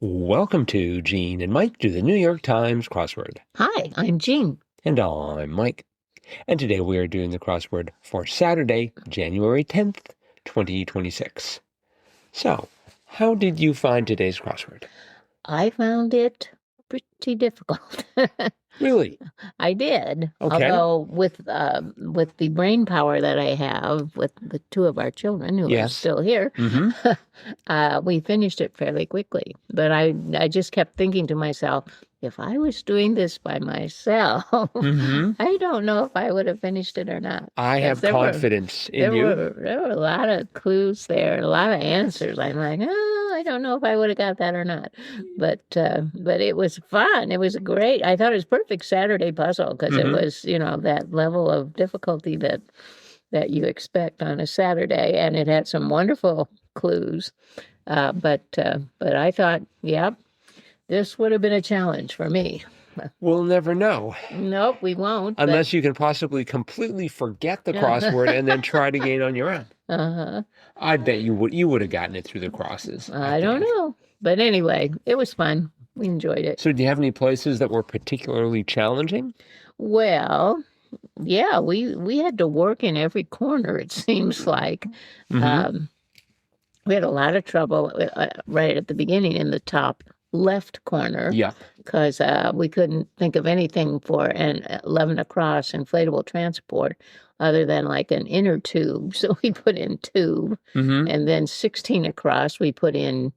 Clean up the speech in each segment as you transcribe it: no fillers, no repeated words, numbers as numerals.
Welcome to Gene and Mike do the New York Times crossword. Hi, I'm Jean. And I'm Mike. And today we are doing the crossword for Saturday, January 10th, 2026. So, how did you find today's crossword? I found it pretty difficult. Really? I did. Okay. Although with the brain power that I have with the two of our children who are Yes. still here, we finished it fairly quickly. But I just kept thinking to myself, if I was doing this by myself, I don't know if I would have finished it or not. I have confidence in you. There were a lot of clues there, a lot of answers. I'm like, oh, I don't know if I would have got that or not. But it was fun. It was great. I thought it was a perfect Saturday puzzle because it was, that level of difficulty that you expect on a Saturday, and it had some wonderful clues. But I thought, yep, this would have been a challenge for me. We'll never know. Nope, we won't. Unless you can possibly completely forget the crossword and then try it again on your own. I bet you would have gotten it through the crosses. I don't know. But anyway, it was fun. We enjoyed it. So do you have any places that were particularly challenging? Well, yeah, we had to work in every corner, it seems like. We had a lot of trouble right at the beginning in the top left corner. Yeah. Because we couldn't think of anything for an 11 across inflatable transport other than like an inner tube. So we put in tube. And then 16 across, we put in,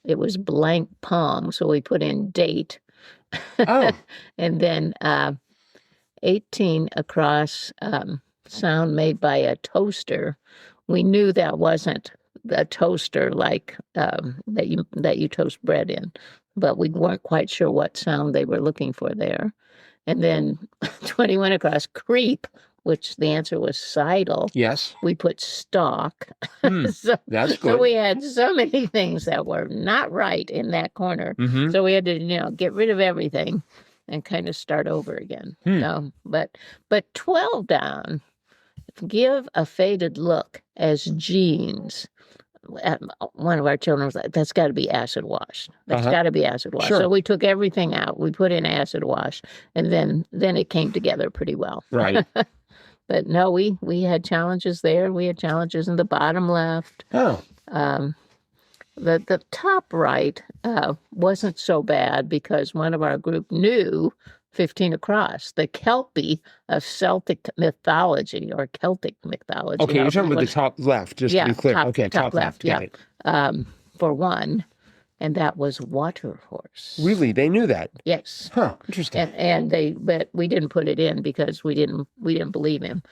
it was blank palm. So we put in date. Oh. And then 18 across, sound made by a toaster. We knew that wasn't a toaster like that you toast bread in, but we weren't quite sure what sound they were looking for there. And then 21 across, creep, which the answer was sidle. Yes. We put stalk. That's good. So we had so many things that were not right in that corner. So we had to, get rid of everything and kind of start over again. No, but 12 down, give a faded look as jeans. One of our children was like, that's got to be acid washed. That's got to be acid washed. Sure. So we took everything out. We put in acid wash, and then it came together pretty well. Right. But no, we had challenges there. We had challenges in the bottom left. Oh. The top right wasn't so bad because one of our group knew 15 across, the kelpie of Celtic mythology or Celtic mythology. Okay, you're talking about the top left, just to be clear. Top left. Yeah. For one, and that was WATERHORSE. Really? They knew that? Yes. Huh, interesting. But we didn't put it in because we didn't believe him.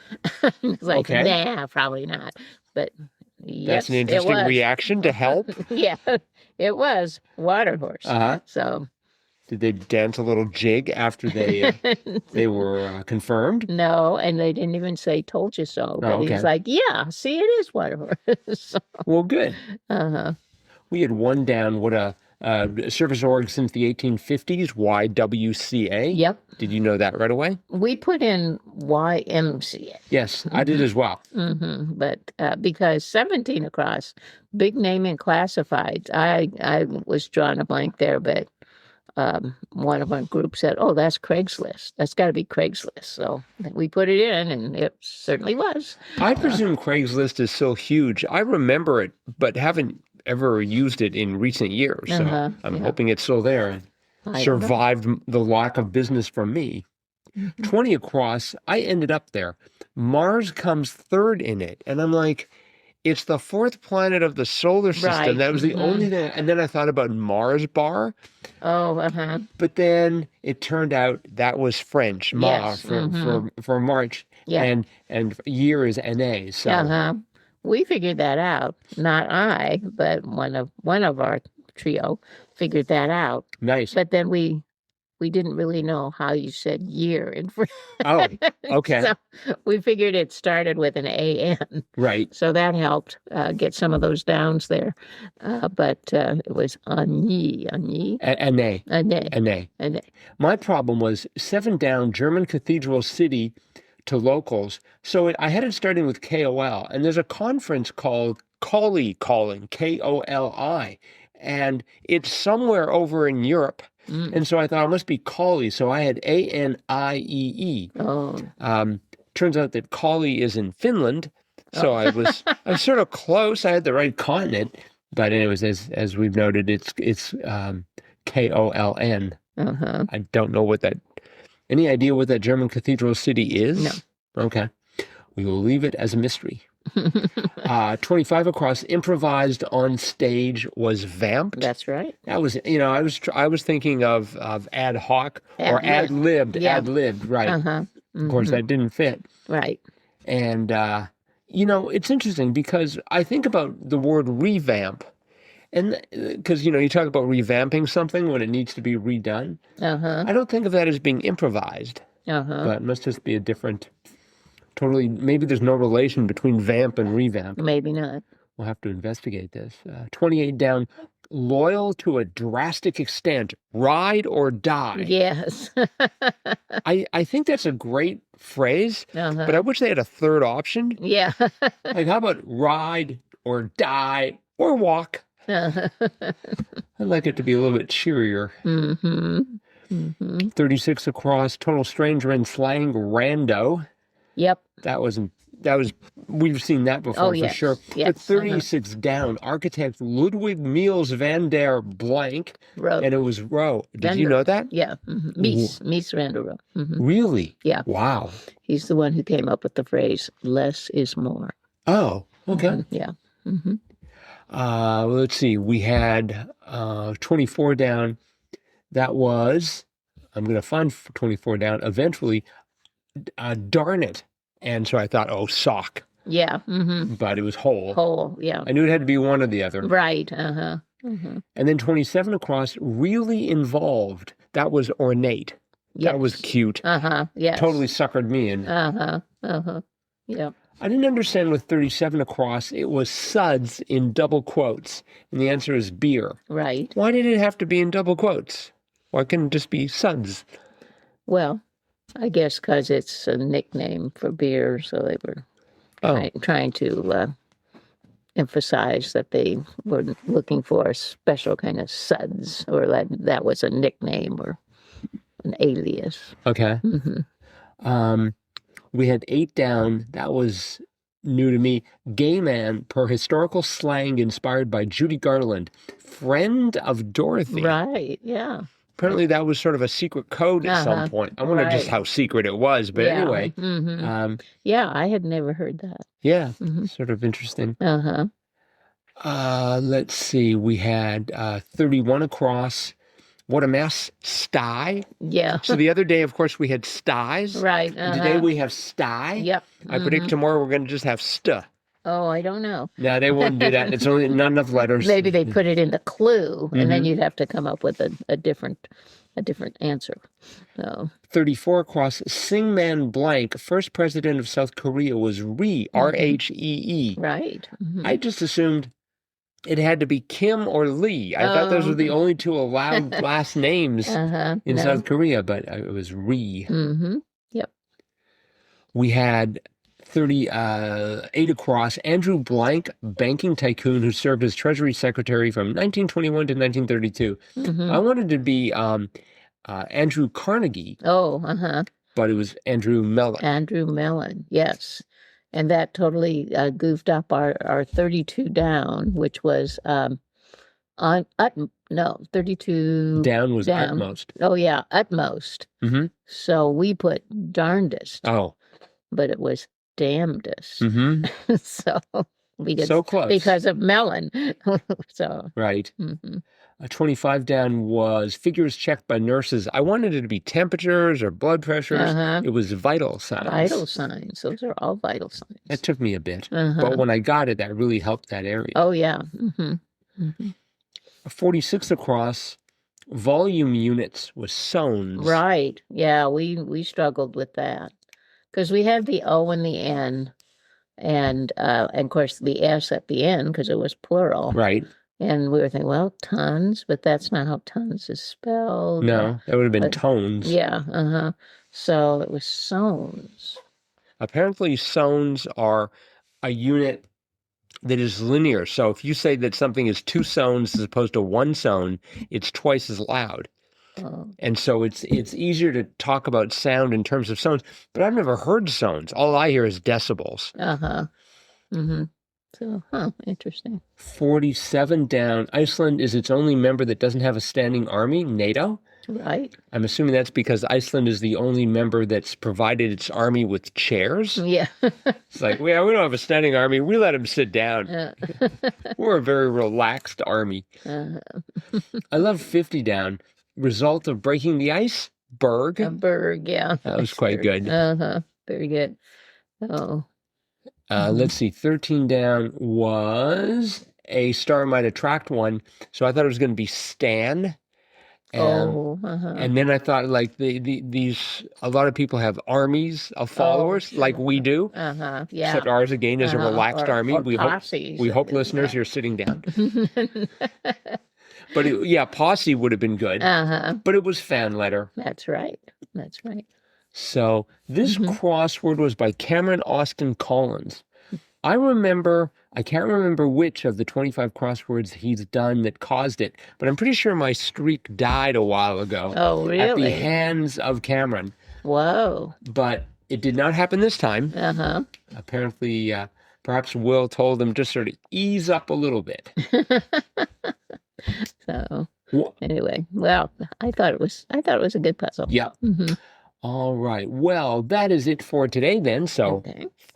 It's like, nah, probably not. But yes, that's an interesting reaction to help. Yeah, it was WATERHORSE. So. Did they dance a little jig after they were confirmed? No, and they didn't even say "told you so." But he's like, "Yeah, see, it is WATERHORSE." So, well, good. We had one down. What a service org since the 1850s, YWCA. Yep. Did you know that right away? We put in YMCA. Yes, I did as well. But because 17 across, big name in classifieds, I was drawing a blank there, but. One of our group said, "Oh, that's Craigslist. That's got to be Craigslist." So we put it in, and it certainly was. I presume Craigslist is so huge. I remember it, but haven't ever used it in recent years. So I'm hoping it's still there and survived the lack of business from me. 20 across, I ended up there. Mars comes third in it, and I'm like, it's the fourth planet of the solar system. Right. That was the only thing. And then I thought about Mars bar. Oh, But then it turned out that was French, Mars for March. Yeah. And year is NA. So we figured that out. Not I, but one of our trio figured that out. Nice. But then we didn't really know how you said year in French. Oh, okay. So we figured it started with an A-N. Right. So that helped get some of those downs there. But it was Agny. An My problem was 7 down, German Cathedral City to locals. So I had it starting with KOL, and there's a conference called Calling, Koli, and it's somewhere over in Europe. And so I thought it must be Collie. So I had Aniee. Oh. Turns out that Collie is in Finland. So I was sort of close. I had the right continent. But anyways, as we've noted, it's Koln. I don't know any idea what that German cathedral city is? No. Okay. We will leave it as a mystery. 25 across, improvised on stage was vamped. That's right. That was, I was thinking of ad hoc or ad-libbed, right. Of course, that didn't fit. Right. And, it's interesting because I think about the word revamp. And because, you talk about revamping something when it needs to be redone. I don't think of that as being improvised. But it must just be a different, maybe there's no relation between vamp and revamp. Maybe not. We'll have to investigate this. 28 down, loyal to a drastic extent, ride or die. Yes. I think that's a great phrase, but I wish they had a third option. Yeah. Like, how about ride or die or walk? I'd like it to be a little bit cheerier. 36 across, total stranger in slang, rando. Yep. We've seen that before for sure. Yes. But 36 down, architect Ludwig Miels van der Blank, and it was Rowe. Did you know that? Yeah. Mies van der Rohe. Really? Yeah. Wow. He's the one who came up with the phrase, less is more. Oh, okay. Yeah. Let's see. We had 24 down. That was, I'm going to find 24 down eventually. Darn it. And so I thought, sock. Yeah. But it was whole. Whole, yeah. I knew it had to be one or the other. Right. And then 27 across, really involved. That was ornate. Yes. That was cute. Yes. Totally suckered me in. Yeah. I didn't understand with 37 across, it was suds in double quotes. And the answer is beer. Right. Why did it have to be in double quotes? Why couldn't it just be suds? Well, I guess because it's a nickname for beer, so they were trying to emphasize that they were looking for a special kind of suds, or that was a nickname or an alias. Okay. We had 8 down. That was new to me. Gay man, per historical slang inspired by Judy Garland, friend of Dorothy. Right, yeah. Apparently that was sort of a secret code at some point. I wonder just how secret it was, but anyway. Yeah, I had never heard that. Yeah, sort of interesting. Let's see. We had 31 across. What a mess. Sty. Yeah. So the other day, of course, we had styes. Right. Today we have sty. Yep. I predict tomorrow we're going to just have st. Oh, I don't know. No, they wouldn't do that. It's only not enough letters. Maybe they put it in the clue, and then you'd have to come up with a different answer. So 34 across. Syngman Blank, first president of South Korea, was Rhee, R-H-E-E. Right. I just assumed it had to be Kim or Lee. I thought those were the only two allowed last names in South Korea, but it was Rhee. Yep. We had 38 across. Andrew Blank, banking tycoon who served as Treasury Secretary from 1921 to 1932. I wanted to be Andrew Carnegie. But it was Andrew Mellon. Andrew Mellon, yes. And that totally goofed up our 32 down, which was 32 down was utmost. Oh, yeah, utmost. So we put darndest. Oh. But it was damnedest. So so close. Because of Mellon. So right. 25 down was figures checked by nurses. I wanted it to be temperatures or blood pressures. It was vital signs. Vital signs. Those are all vital signs. That took me a bit. But when I got it, that really helped that area. Oh, yeah. 46 across, volume units was sones. Right. Yeah, we struggled with that. Because we had the O and the N, and of course the S at the end, because it was plural. Right. And we were thinking, well, tons, but that's not how tons is spelled. No, that would have been tones. Yeah, So it was sones. Apparently sones are a unit that is linear. So if you say that something is 2 sones as opposed to 1 sone, it's twice as loud. Oh. And so it's easier to talk about sound in terms of sones, but I've never heard sones. All I hear is decibels. Uh-huh. Mm-hmm. So, interesting. 47 down. Iceland is its only member that doesn't have a standing army, NATO. Right. I'm assuming that's because Iceland is the only member that's provided its army with chairs. Yeah. It's like, we don't have a standing army. We let them sit down. We're a very relaxed army. I love 50 down. Result of breaking the ice? Berg. A berg, yeah. That was quite good. Very good. Oh. Let's see. 13 down was a star might attract one. So I thought it was going to be Stan. And then I thought, like, these a lot of people have armies of followers, like we do. Yeah. Except ours again is a relaxed army. Or we posses. hope listeners you're sitting down. But posse would have been good. But it was fan letter. That's right. So this crossword was by Cameron Austin Collins. I can't remember which of the 25 crosswords he's done that caused it, but I'm pretty sure my streak died a while ago. Oh, really? At the hands of Cameron. Whoa. But it did not happen this time. Apparently, perhaps Will told him to sort of ease up a little bit. So, anyway, well, I thought it was a good puzzle. Yeah. All right. Well, that is it for today then. So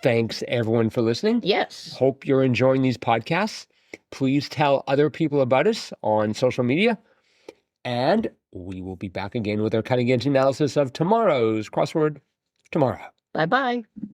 thanks everyone for listening. Yes. Hope you're enjoying these podcasts. Please tell other people about us on social media. And we will be back again with our cutting edge analysis of tomorrow's crossword tomorrow. Bye-bye.